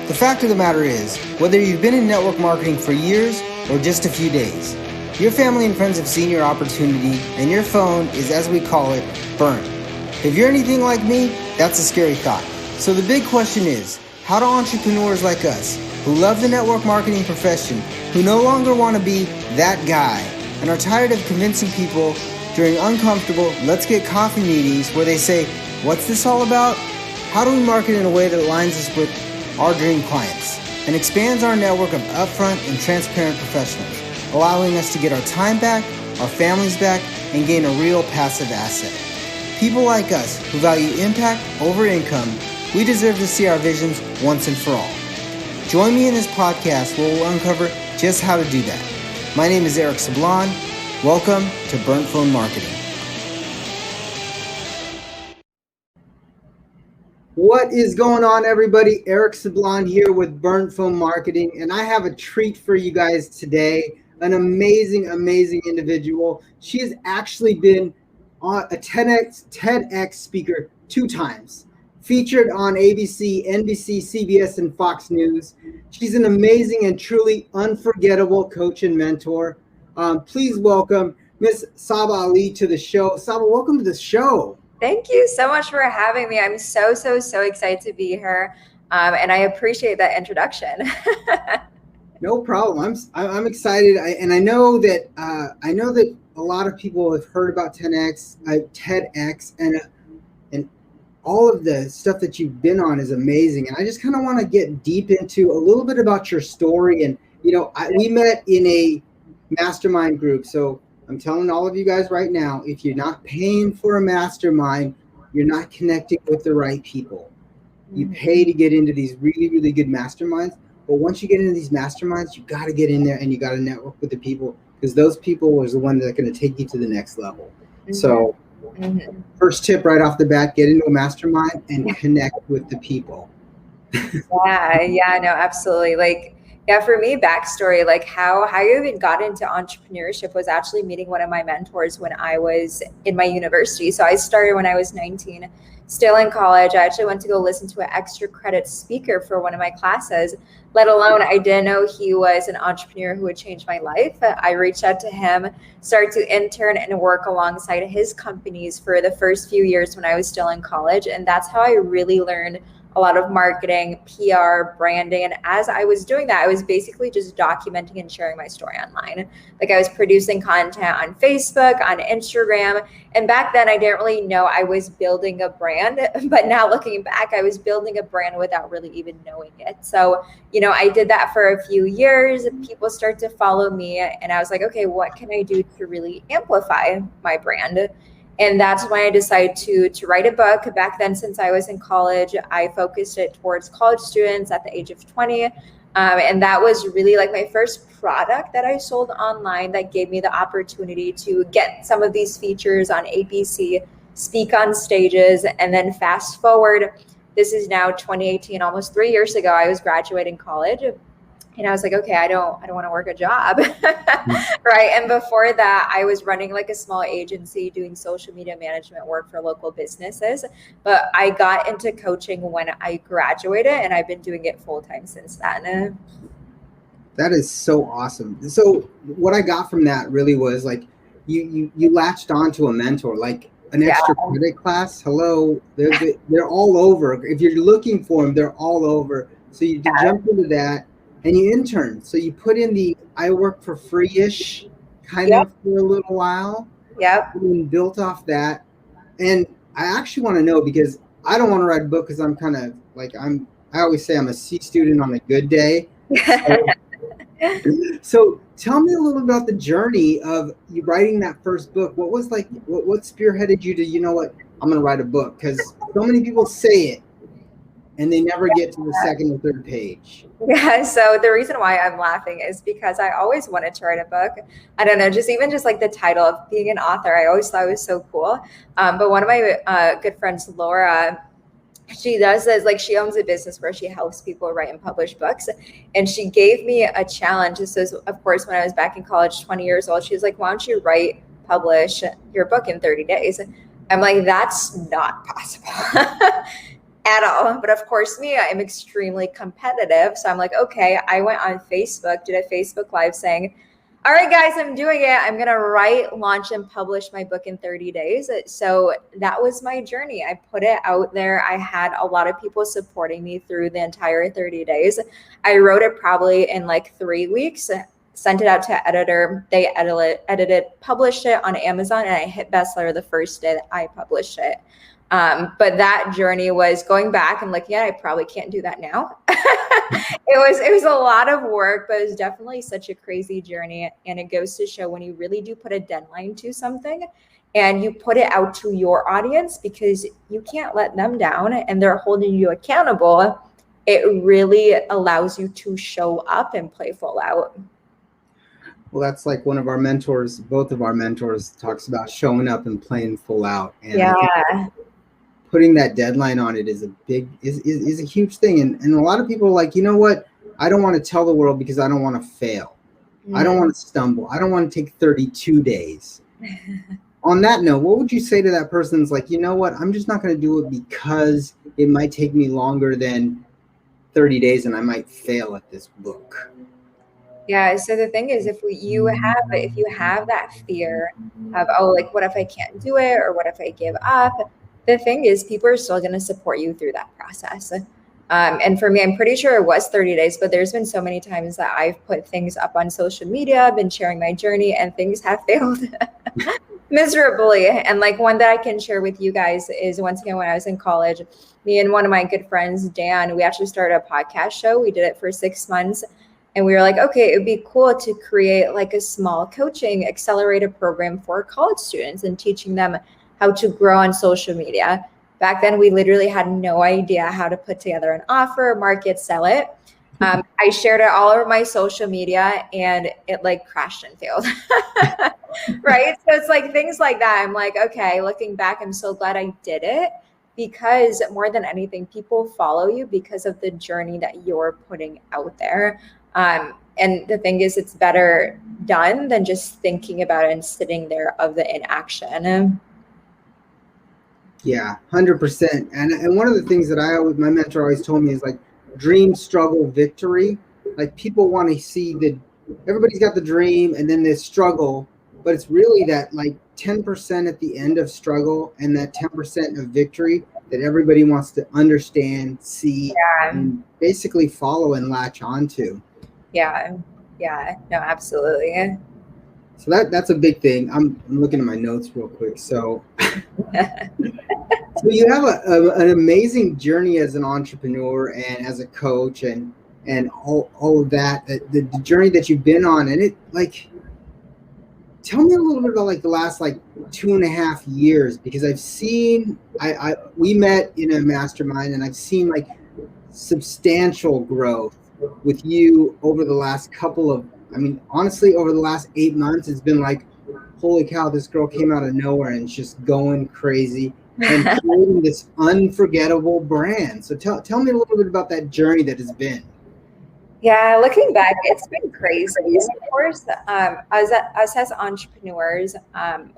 The fact of the matter is, whether you've been in network marketing for years or just a few days, your family and friends have seen your opportunity and your phone is, as we call it, burnt. If you're anything like me, that's a scary thought. So the big question is, how do entrepreneurs like us, who love the network marketing profession, who no longer want to be that guy, and are tired of convincing people during uncomfortable let's get coffee meetings where they say, what's this all about? How do we market in a way that aligns us with our dream clients and expands our network of upfront and transparent professionals, allowing us to get our time back, our families back, and gain a real passive asset? People like us who value impact over income, we deserve to see our visions once and for all. Join me in this podcast where we'll uncover just how to do that. My name is Eric Sabah. Welcome to Burnt Phone Marketing. What is going on, everybody? Eric Sabah here with Burnt Phone Marketing, and I have a treat for you guys today. An amazing individual. She has actually been on a TEDx speaker 2 times, featured on ABC, NBC, CBS, and Fox News. She's an amazing and truly unforgettable coach and mentor. Please welcome Miss Sabah Ali to the show. Sabah, welcome to the show. Thank you so much for having me. I'm so excited to be here, and I appreciate that introduction. No problem. I'm excited, and I know that a lot of people have heard about TEDx, and all of the stuff that you've been on is amazing. And I just kind of want to get deep into a little bit about your story. And we met in a mastermind group, so I'm telling all of you guys right now, if you're not paying for a mastermind, you're not connecting with the right people. You pay to get into these really good masterminds, but once you get into these masterminds, you got to get in there and you got to network with the people, because those people are the ones that are going to take you to the next level. So first tip right off the bat, get into a mastermind and connect with the people. Yeah, no, absolutely. For me, backstory, how I even got into entrepreneurship was actually meeting one of my mentors when I was in my university. So I started when I was 19, still in college. I actually went to go listen to an extra credit speaker for one of my classes, let alone I didn't know he was an entrepreneur who would change my life. I reached out to him, started to intern and work alongside his companies for the first few years when I was still in college. And that's how I really learned a lot of marketing, PR, branding. And as I was doing that, I was basically just documenting and sharing my story online. I was producing content on Facebook, on Instagram. And back then I didn't really know I was building a brand, but now looking back, I was building a brand without really even knowing it. So, I did that for a few years. People start to follow me and I was like, okay, what can I do to really amplify my brand? And that's when I decided to write a book. Back then, since I was in college, I focused it towards college students at the age of 20. And that was really my first product that I sold online that gave me the opportunity to get some of these features on ABC, speak on stages. And then fast forward, this is now 2018, almost 3 years ago, I was graduating college. And I was like, okay, I don't want to work a job, right? And before that, I was running a small agency doing social media management work for local businesses. But I got into coaching when I graduated, and I've been doing it full time since then. That is so awesome. So what I got from that really was you latched onto a mentor, an extra credit class. Hello, they're all over. If you're looking for them, they're all over. So you jump into that. And you intern. So you put in the I work for free-ish kind of for a little while. Yep. And built off that. And I actually want to know, because I don't want to write a book because I'm kind of I always say I'm a C student on a good day. So tell me a little about the journey of you writing that first book. What was what spearheaded you to, I'm going to write a book? Because so many people say it and they never get to the second or third page. Yeah, so the reason why I'm laughing is because I always wanted to write a book. I don't know, just the title of being an author, I always thought it was so cool. But one of my good friends, Laura, she does this, she owns a business where she helps people write and publish books. And she gave me a challenge. This was, of course, when I was back in college, 20 years old. She was like, why don't you publish your book in 30 days? I'm like, that's not possible. at all. But of course, me, I'm extremely competitive. So I'm like, okay, I went on Facebook, did a Facebook Live saying, all right, guys, I'm doing it. I'm going to write, launch, and publish my book in 30 days. So that was my journey. I put it out there. I had a lot of people supporting me through the entire 30 days. I wrote it probably in like 3 weeks, sent it out to editor. They edited, published it on Amazon, and I hit bestseller the first day that I published it. But that journey was going back and looking at it. I probably can't do that now. It was a lot of work, but it was definitely such a crazy journey. And it goes to show when you really do put a deadline to something and you put it out to your audience, because you can't let them down and they're holding you accountable, it really allows you to show up and play full out. Well, that's like one of our mentors, both of our mentors, talks about showing up and playing full out. And yeah. I think putting that deadline on it is a huge thing. And a lot of people are like, you know what? I don't want to tell the world because I don't want to fail. I don't want to stumble. I don't want to take 32 days. On that note, what would you say to that person who's like, you know what? I'm just not going to do it because it might take me longer than 30 days and I might fail at this book. Yeah. So the thing is, if you have that fear of, oh, like, what if I can't do it? Or what if I give up? The thing is, people are still going to support you through that process. And for me, I'm pretty sure it was 30 days, but there's been so many times that I've put things up on social media, been sharing my journey, and things have failed miserably. And like one that I can share with you guys is, once again, when I was in college, me and one of my good friends, Dan, we actually started a podcast show. We did it for 6 months. And we were like, okay, it would be cool to create like a small coaching accelerator program for college students and teaching them how to grow on social media. Back then, we literally had no idea how to put together an offer, market, sell it. I shared it all over my social media and it like crashed and failed. Right? So it's like things like that. I'm like, okay, looking back, I'm so glad I did it, because more than anything, people follow you because of the journey that you're putting out there. And the thing is, it's better done than just thinking about it and sitting there of the inaction. Yeah, 100%. And one of the things that my mentor always told me is like, dream, struggle, victory. Like, people want to see everybody's got the dream and then this struggle, but it's really that like 10% at the end of struggle and that 10% of victory that everybody wants to understand, see, and basically follow and latch onto. Yeah. No, absolutely. So that's a big thing. I'm looking at my notes real quick. So, so you have an amazing journey as an entrepreneur and as a coach and all of that, the journey that you've been on. And it, like, tell me a little bit about like the last like 2.5 years, because I've seen, we met in a mastermind and I've seen like substantial growth with you over the last honestly, over the last 8 months, it's been like, holy cow, this girl came out of nowhere and it's just going crazy and creating this unforgettable brand. So tell me a little bit about that journey that has been. Yeah, looking back, it's been crazy. Of course, us as entrepreneurs,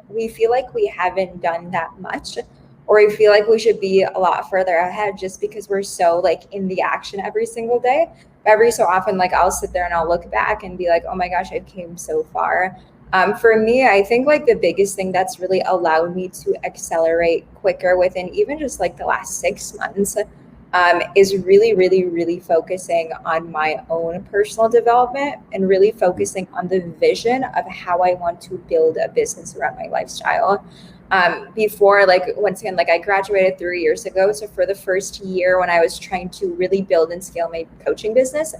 we feel like we haven't done that much, or we feel like we should be a lot further ahead just because we're so like in the action every single day. Every so often, like I'll sit there and I'll look back and be like, oh my gosh, I've came so far. For me, I think like the biggest thing that's really allowed me to accelerate quicker within even just like the last 6 months is really, really, really focusing on my own personal development and really focusing on the vision of how I want to build a business around my lifestyle. Before, like, once again, like I graduated 3 years ago. So for the first year when I was trying to really build and scale my coaching business,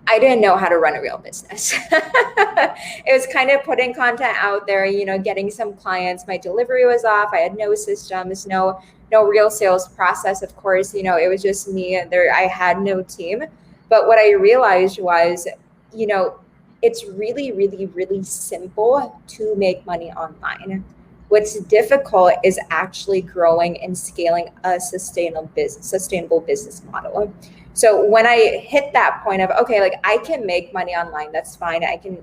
I didn't know how to run a real business. It was kind of putting content out there, getting some clients. My delivery was off. I had no systems, no real sales process. Of course, it was just me there. I had no team. But what I realized was, it's really, really, really simple to make money online. What's difficult is actually growing and scaling a sustainable business model. So when I hit that point of, okay, like I can make money online, that's fine. I can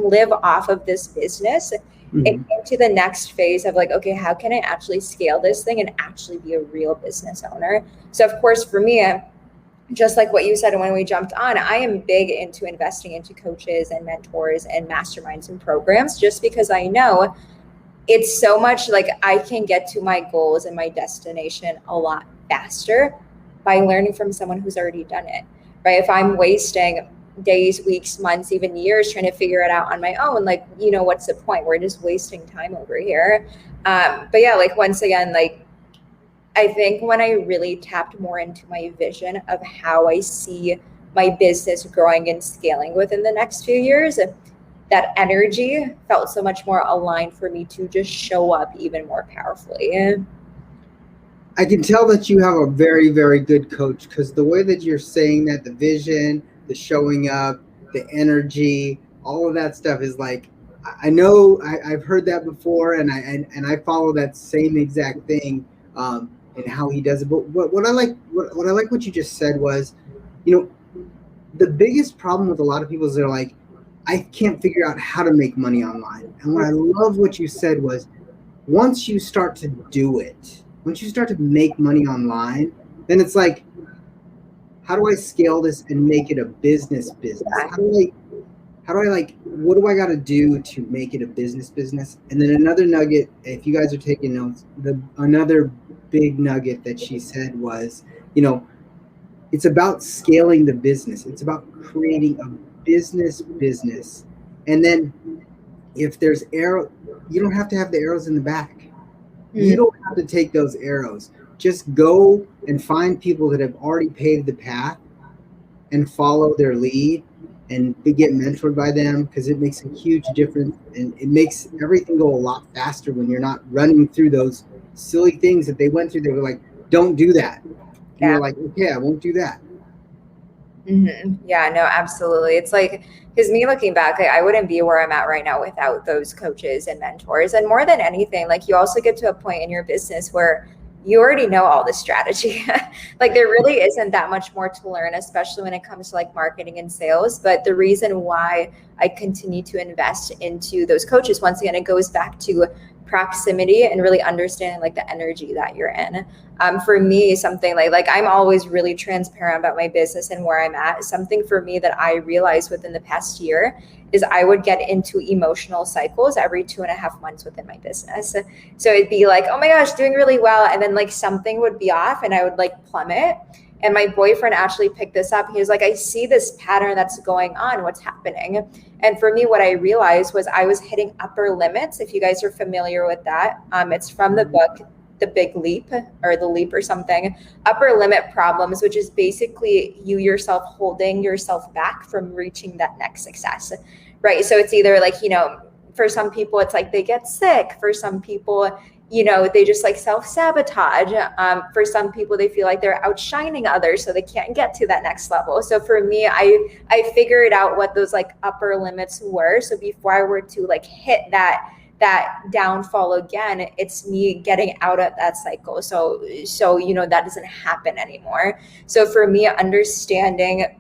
live off of this business. it Mhm. came to the next phase of like, okay, how can I actually scale this thing and actually be a real business owner? So of course, for me, just like what you said when we jumped on, I am big into investing into coaches and mentors and masterminds and programs, just because I know it's so much like I can get to my goals and my destination a lot faster by learning from someone who's already done it, right? If I'm wasting days, weeks, months, even years trying to figure it out on my own, like, what's the point? We're just wasting time over here. But yeah, like once again, like I think when I really tapped more into my vision of how I see my business growing and scaling within the next few years, that energy felt so much more aligned for me to just show up even more powerfully. I can tell that you have a very, very good coach, because the way that you're saying that, the vision, the showing up, the energy, all of that stuff is like, I know I've heard that before, and I follow that same exact thing, and how he does it. But what I like, what you just said was, you know, the biggest problem with a lot of people is they're like, I can't figure out how to make money online. And what I love what you said was, once you start to do it, once you start to make money online, then it's like, how do I scale this and make it a business? How do I like, what do I got to do to make it a business? And then another nugget, if you guys are taking notes, another big nugget that she said was, you know, it's about scaling the business. It's about creating a business. And then if there's arrow, you don't have to have the arrows in the back. You don't have to take those arrows. Just go and find people that have already paved the path and follow their lead and get mentored by them, because it makes a huge difference, and it makes everything go a lot faster when you're not running through those silly things that they went through. They were like, don't do that. And Yeah. you're like, okay, I won't do that. Yeah, no, absolutely. It's like, because me looking back, like, I wouldn't be where I'm at right now without those coaches and mentors. And more than anything, like you also get to a point in your business where you already know all the strategy. Like there really isn't that much more to learn, especially when it comes to like marketing and sales. But the reason why I continue to invest into those coaches, once again, it goes back to proximity and really understanding like the energy that you're in. For me, something like I'm always really transparent about my business and where I'm at. Something for me that I realized within the past year is I would get into emotional cycles every 2.5 months within my business. So it'd be like, oh my gosh, doing really well. And then like something would be off and I would like plummet. And my boyfriend actually picked this up. He was like, I see this pattern that's going on. What's happening? And for me, what I realized was I was hitting upper limits. If you guys are familiar with that, it's from the book, The Big Leap, or The Leap or something. Upper limit problems, which is basically you yourself holding yourself back from reaching that next success, right? So it's either like, for some people, it's like they get sick. For some people, they just like self-sabotage. For some people, they feel like they're outshining others, so they can't get to that next level. So for me, I figured out what those like upper limits were. So before I were to like hit that downfall again, it's me getting out of that cycle. So that doesn't happen anymore. So for me, understanding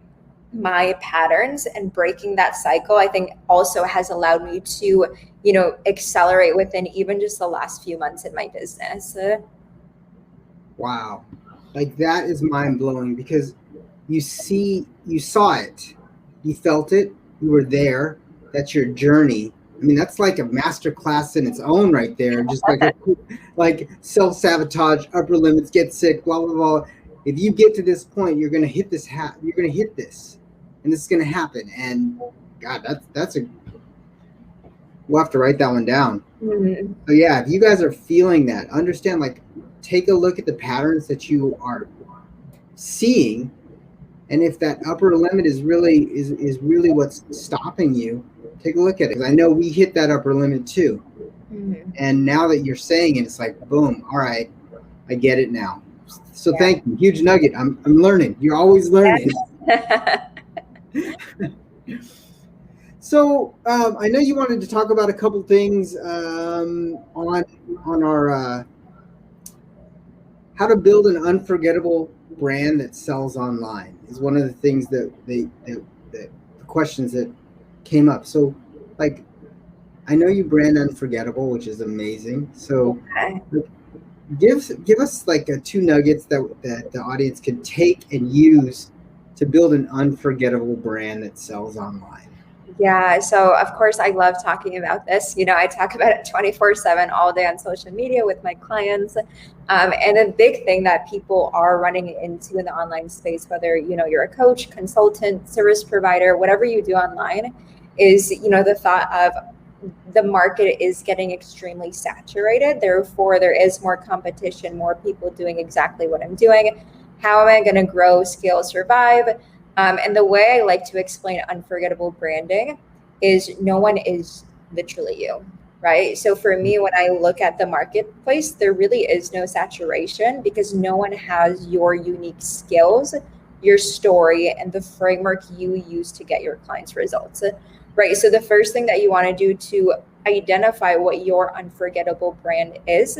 my patterns and breaking that cycle, I think also has allowed me to, accelerate within even just the last few months in my business. Wow. Like that is mind blowing, because you saw it, you felt it, you were there. That's your journey. I mean, that's like a master class in its own right there. Just like self-sabotage, upper limits, get sick, blah, blah, blah. If you get to this point, you're going to hit this you're going to hit this, and this is going to happen. And God, we'll have to write that one down. Mm-hmm. So yeah, if you guys are feeling that, understand, like, take a look at the patterns that you are seeing, and if that upper limit is really what's stopping you, take a look at it. Because I know we hit that upper limit too. Mm-hmm. And now that you're saying it, it's like, boom, all right, I get it now. So thank you. Huge nugget. I'm learning. You're always learning. So I know you wanted to talk about a couple things on our how to build an unforgettable brand that sells online is one of the things that the questions that came up. So, like, I know you brand Unforgettable, which is amazing. So Yeah. give us like two nuggets that the audience can take and use to build an unforgettable brand that sells online. Yeah, so of course I love talking about this. I talk about it 24/7 all day on social media with my clients. And a big thing that people are running into in the online space, whether you're a coach, consultant, service provider, whatever you do online, is the thought of the market is getting extremely saturated. Therefore, there is more competition, more people doing exactly what I'm doing. How am I going to grow, scale, survive? And the way I like to explain unforgettable branding is no one is literally you, right? So for me, when I look at the marketplace, there really is no saturation because no one has your unique skills, your story, and the framework you use to get your clients' results, right? So the first thing that you want to do to identify what your unforgettable brand is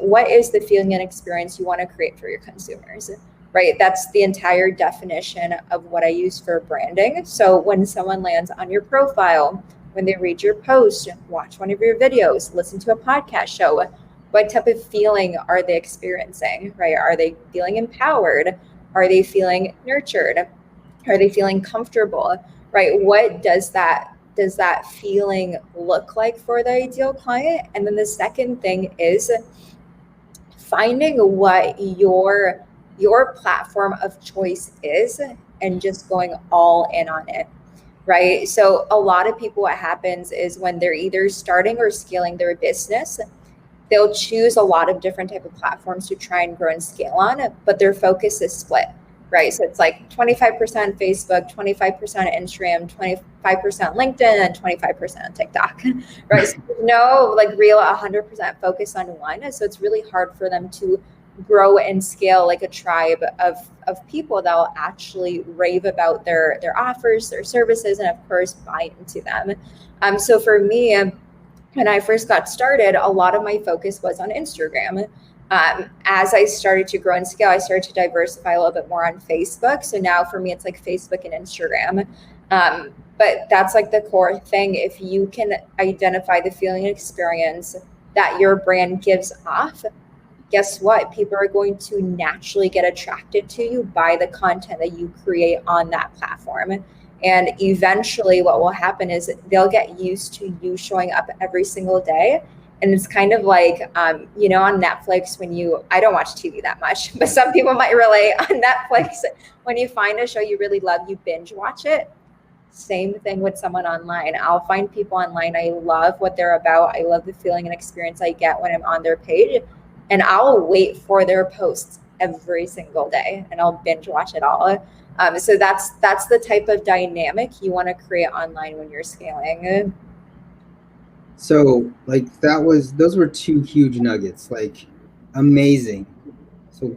what is the feeling and experience you want to create for your consumers, right? That's the entire definition of what I use for branding. So when someone lands on your profile, when they read your post, watch one of your videos, listen to a podcast show, what type of feeling are they experiencing, right? Are they feeling empowered? Are they feeling nurtured? Are they feeling comfortable, right? What does that feeling look like for the ideal client? And then the second thing is finding what your platform of choice is and just going all in on it, right? So a lot of people, what happens is when they're either starting or scaling their business, they'll choose a lot of different type of platforms to try and grow and scale on, but their focus is split, right? So it's like 25% Facebook, 25% Instagram, 25% LinkedIn, and 25% TikTok, right? So there's no like real 100% focus on one. So it's really hard for them to grow and scale like a tribe of people that will actually rave about their offers, their services, and of course buy into them. So for me, when I first got started, a lot of my focus was on Instagram. As I started to grow and scale, I started to diversify a little bit more on Facebook. So now for me, it's like Facebook and Instagram. But that's like the core thing. If you can identify the feeling and experience that your brand gives off, guess what? People are going to naturally get attracted to you by the content that you create on that platform. And eventually what will happen is they'll get used to you showing up every single day. And it's kind of like, on Netflix I don't watch TV that much, but some people might relate on Netflix. When you find a show you really love, you binge watch it. Same thing with someone online. I'll find people online. I love what they're about. I love the feeling and experience I get when I'm on their page. And I'll wait for their posts every single day and I'll binge watch it all. So that's the type of dynamic you want to create online when you're scaling. So like those were two huge nuggets, like amazing. So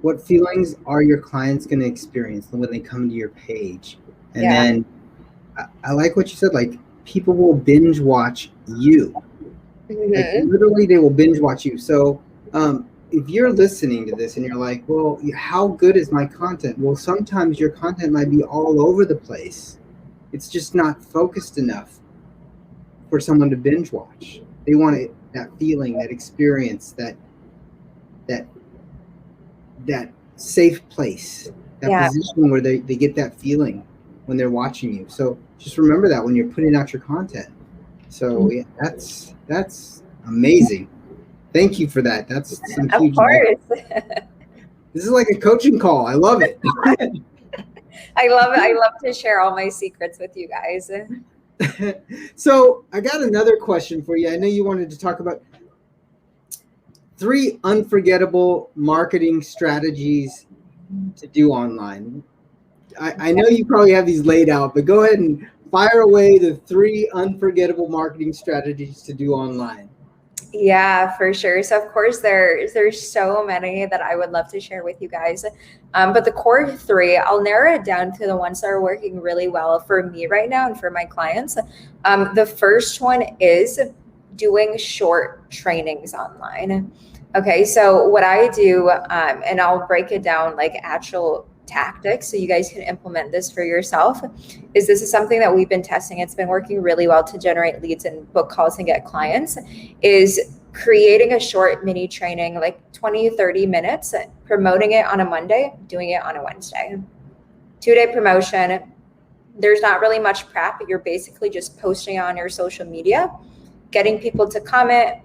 what feelings are your clients going to experience when they come to your page? And then I like what you said, like people will binge watch you. Like literally they will binge watch you. So if you're listening to this and you're like, well, how good is my content? Well, sometimes your content might be all over the place. It's just not focused enough for someone to binge watch. They want that feeling, that experience, that safe place, that position where they get that feeling when they're watching you. So just remember that when you're putting out your content. So yeah, that's amazing. Thank you for that. That's some huge. Of course. This is like a coaching call. I love it. I love it. I love to share all my secrets with you guys. So I got another question for you. I know you wanted to talk about 3 unforgettable marketing strategies to do online. I know you probably have these laid out, but go ahead and fire away the 3 unforgettable marketing strategies to do online. Yeah, for sure. So of course there's so many that I would love to share with you guys. But the core 3, I'll narrow it down to the ones that are working really well for me right now and for my clients. The first one is doing short trainings online. Okay, so what I do, and I'll break it down like actual tactics so you guys can implement this for yourself, is this is something that we've been testing. It's been working really well to generate leads and book calls and get clients, is creating a short mini training, like 20, 30 minutes, promoting it on a Monday, doing it on a Wednesday. 2-day promotion. There's not really much prep. You're basically just posting on your social media, getting people to comment,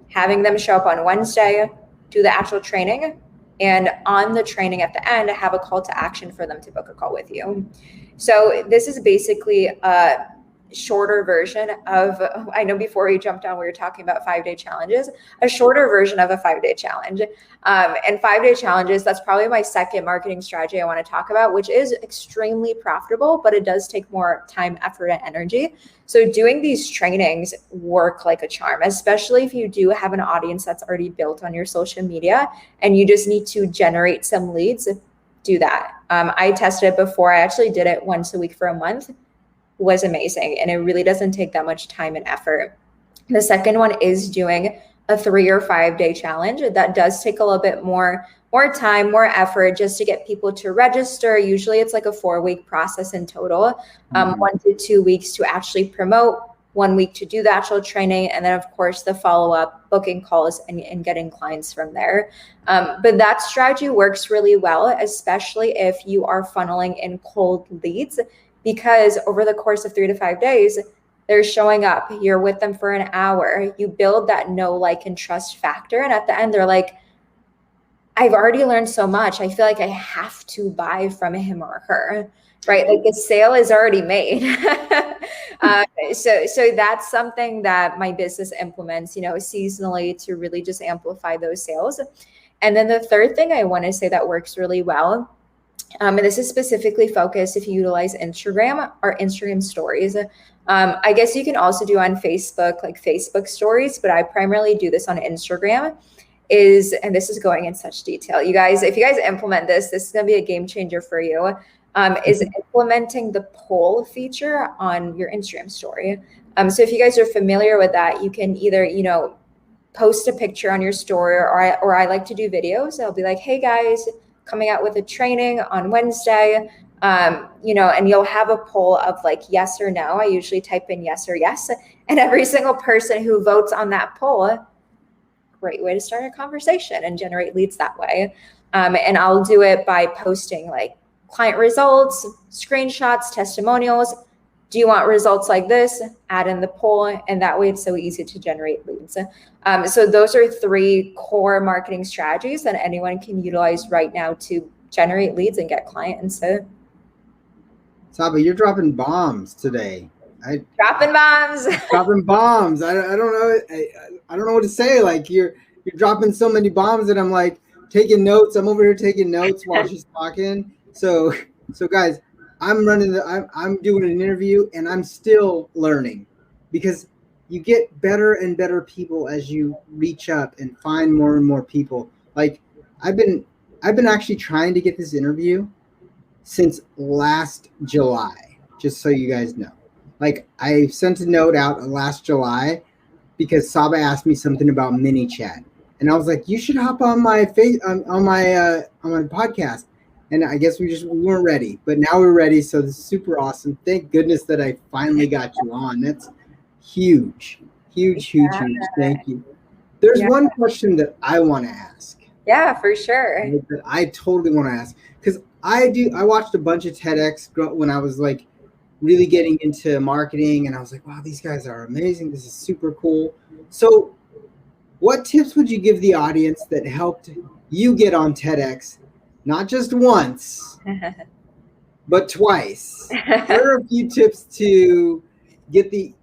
having them show up on Wednesday, do the actual training, and on the training at the end, have a call to action for them to book a call with you. So this is basically a shorter version of, I know before we jumped on, we were talking about 5-day challenges, a shorter version of a 5-day challenge. And 5-day challenges, that's probably my second marketing strategy I want to talk about, which is extremely profitable, but it does take more time, effort, and energy. So doing these trainings work like a charm, especially if you do have an audience that's already built on your social media and you just need to generate some leads. Do that. I tested it before. I actually did it once a week for a month. Was amazing, and it really doesn't take that much time and effort. The second one is doing a 3 or 5-day challenge. That does take a little bit more time, more effort, just to get people to register. Usually it's like a 4-week process in total, 1 to 2 weeks to actually promote, 1 week to do the actual training, and then of course the follow-up, booking calls, and getting clients from there. But that strategy works really well, especially if you are funneling in cold leads, because over the course of 3 to 5 days, they're showing up, you're with them for an hour, you build that know, like, and trust factor. And at the end, they're like, I've already learned so much. I feel like I have to buy from him or her, right? Like the sale is already made. So that's something that my business implements, seasonally, to really just amplify those sales. And then the third thing I want to say that works really well, and this is specifically focused if you utilize Instagram or Instagram stories. I guess you can also do on Facebook, like Facebook stories, but I primarily do this on Instagram. And this is going in such detail. You guys, if you guys implement this is going to be a game changer for you, is implementing the poll feature on your Instagram story. So if you guys are familiar with that, you can either, post a picture on your story, or I like to do videos. I'll be like, hey guys, coming out with a training on Wednesday, and you'll have a poll of like yes or no. I usually type in yes or yes, and every single person who votes on that poll, great way to start a conversation and generate leads that way. And I'll do it by posting like client results, screenshots, testimonials. Do you want results like this? Add in the poll, and that way it's so easy to generate leads. So those are 3 core marketing strategies that anyone can utilize right now to generate leads and get clients. Sabah, you're dropping bombs today. Dropping bombs. Dropping bombs. I don't know. I don't know what to say. Like you're dropping so many bombs that I'm like taking notes. I'm over here taking notes while she's talking. So guys, I'm doing an interview and I'm still learning, because you get better and better people as you reach up and find more and more people. Like I've been actually trying to get this interview since last July, just so you guys know. Like I sent a note out last July because Sabah asked me something about mini chat, and I was like, you should hop on my on my podcast. And I guess we weren't ready, but now we're ready. So this is super awesome. Thank goodness that I finally got you on. That's huge. Thank you. There's one question that I want to ask. Yeah, for sure. That I totally want to ask, because I watched a bunch of TEDx when I was like really getting into marketing, and I was like, wow, these guys are amazing. This is super cool. So what tips would you give the audience that helped you get on TEDx? Not just once, but twice. There are a few tips to get to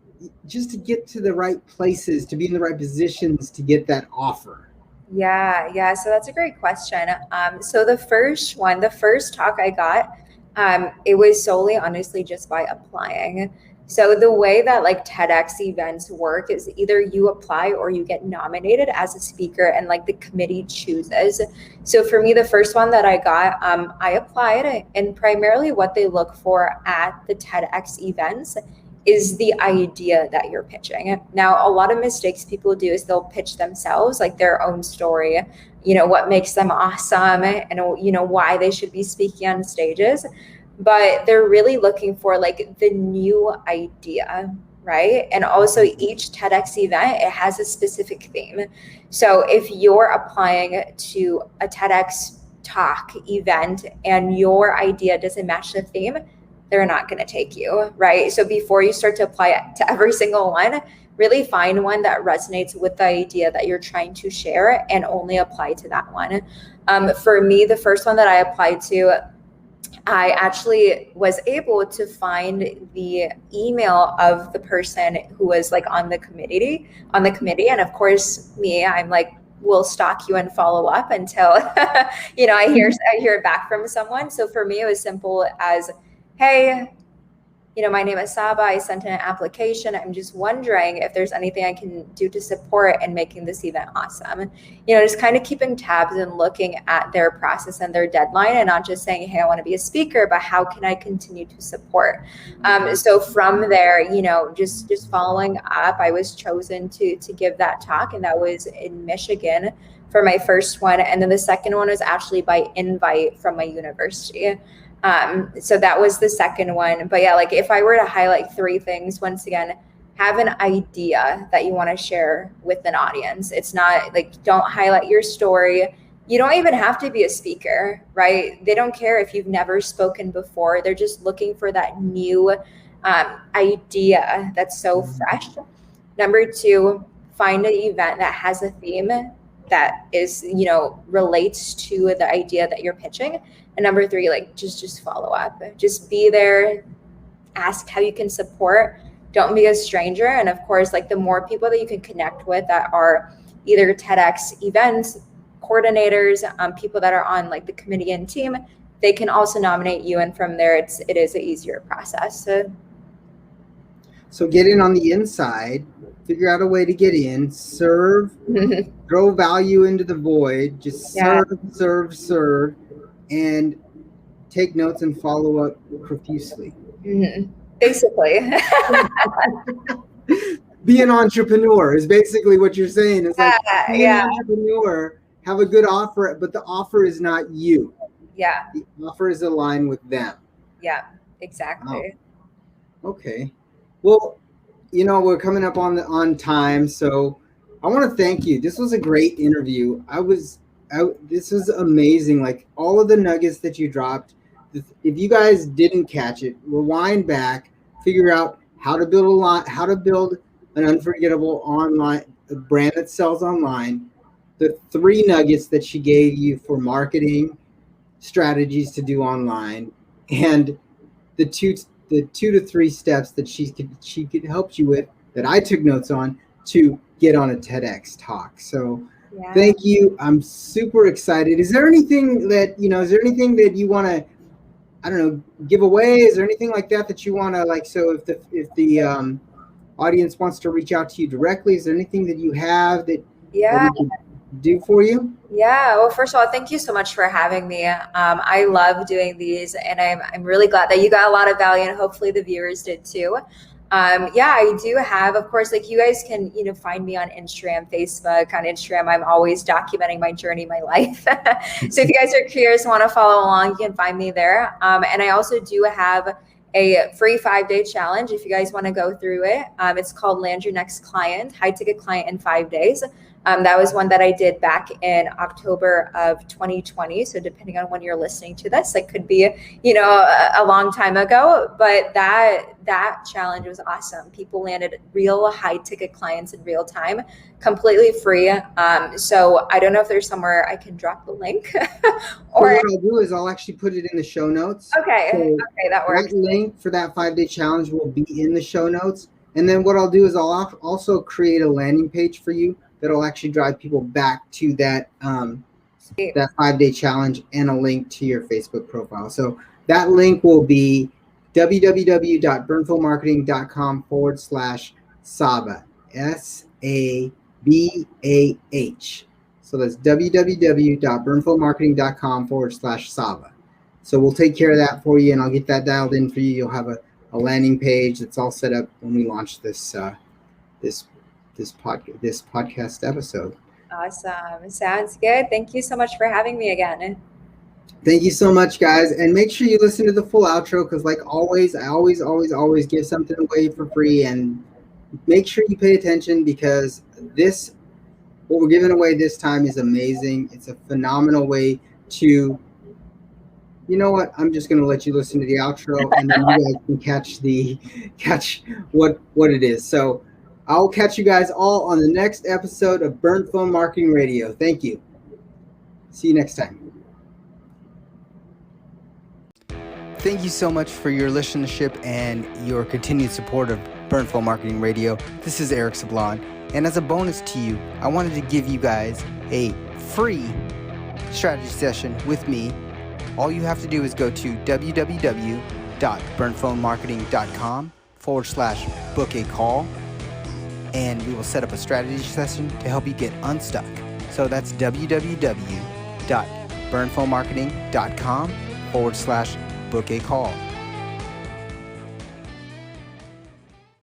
the right places, to be in the right positions to get that offer. Yeah. So that's a great question. So the first talk I got, it was solely honestly just by applying. So the way that like TEDx events work is either you apply or you get nominated as a speaker, and like the committee chooses. So for me, the first one that I got, I applied, and primarily what they look for at the TEDx events is the idea that you're pitching. Now, a lot of mistakes people do is they'll pitch themselves, like their own story, what makes them awesome and, why they should be speaking on stages. But they're really looking for like the new idea, right? And also each TEDx event, it has a specific theme. So if you're applying to a TEDx talk event and your idea doesn't match the theme, they're not going to take you, right? So before you start to apply it to every single one, really find one that resonates with the idea that you're trying to share and only apply to that one. For me, the first one that I applied to, I actually was able to find the email of the person who was like on the committee. And of course, I'm like, will stalk you and follow up until, I hear back from someone. So for me, it was simple as, hey, my name is Sabah. I sent in an application. I'm just wondering if there's anything I can do to support in making this event awesome. Just kind of keeping tabs and looking at their process and their deadline, and not just saying, hey, I want to be a speaker, but how can I continue to support? So from there, just following up, I was chosen to give that talk, and that was in Michigan for my first one. And then the second one was actually by invite from my university. So that was the second one. But yeah, like if I were to highlight three things, once again, have an idea that you want to share with an audience. It's not like, don't highlight your story. You don't even have to be a speaker, right? They don't care if you've never spoken before. They're just looking for that new idea that's so fresh. Number two, find an event that has a theme that is, relates to the idea that you're pitching. And number three, like just follow up. Just be there, ask how you can support. Don't be a stranger. And of course, like the more people that you can connect with that are either TEDx events, coordinators, people that are on like the committee and team, they can also nominate you. And from there, it is an easier process. So get in on the inside, figure out a way to get in, serve, throw value into the void, just serve, and take notes and follow up profusely. Basically. Be an entrepreneur is basically what you're saying. It's like, be an entrepreneur, have a good offer, but the offer is not you. Yeah. The offer is aligned with them. Yeah, exactly. Oh. Okay. Well, we're coming up on time, so I want to thank you. This was a great interview. This was amazing. Like all of the nuggets that you dropped. If you guys didn't catch it, rewind back, figure out how to build an unforgettable online brand that sells online. The 3 nuggets that she gave you for marketing strategies to do online, and the 2 to 3 steps that she could help you with that I took notes on to get on a TEDx talk. So thank you. I'm super excited. Is there anything that you want to, I don't know, give away? Is there anything like that you want to like, so if the audience wants to reach out to you directly, is there anything that you have that we can do for you? Yeah. Well, first of all, thank you so much for having me. I love doing these, and I'm really glad that you got a lot of value, and hopefully the viewers did too. I do have, of course, like you guys can, find me on Instagram, Facebook. On Instagram, I'm always documenting my journey, my life. So if you guys are curious, want to follow along, you can find me there. And I also do have a free 5-day challenge if you guys want to go through it. It's called Land Your Next Client, High Ticket Client in 5 days. That was one that I did back in October of 2020. So depending on when you're listening to this, it could be, a long time ago, but that challenge was awesome. People landed real high ticket clients in real time, completely free. So I don't know if there's somewhere I can drop the link or what I'll do is I'll actually put it in the show notes. Okay. So that works. That link for that 5-day challenge will be in the show notes. And then what I'll do is I'll also create a landing page for you that'll actually drive people back to that 5-day challenge and a link to your Facebook profile. So that link will be www.burnfulmarketing.com/Sabah, SABAH. So that's www.burnfulmarketing.com/Sabah. So we'll take care of that for you, and I'll get that dialed in for you. You'll have a landing page that's all set up when we launch this podcast episode. Awesome. Sounds good. Thank you so much for having me again. Thank you so much, guys. And make sure you listen to the full outro, because like always, I always give something away for free. And make sure you pay attention, because what we're giving away this time is amazing. It's a phenomenal way to, you know what? I'm just going to let you listen to the outro, and then you guys can catch what it is. So I'll catch you guys all on the next episode of Burnt Phone Marketing Radio. Thank you. See you next time. Thank you so much for your listenership and your continued support of Burnt Phone Marketing Radio. This is Eric Sablon. And as a bonus to you, I wanted to give you guys a free strategy session with me. All you have to do is go to www.burntphonemarketing.com/book a call, and we will set up a strategy session to help you get unstuck. So that's www.burntphonemarketing.com/book a call.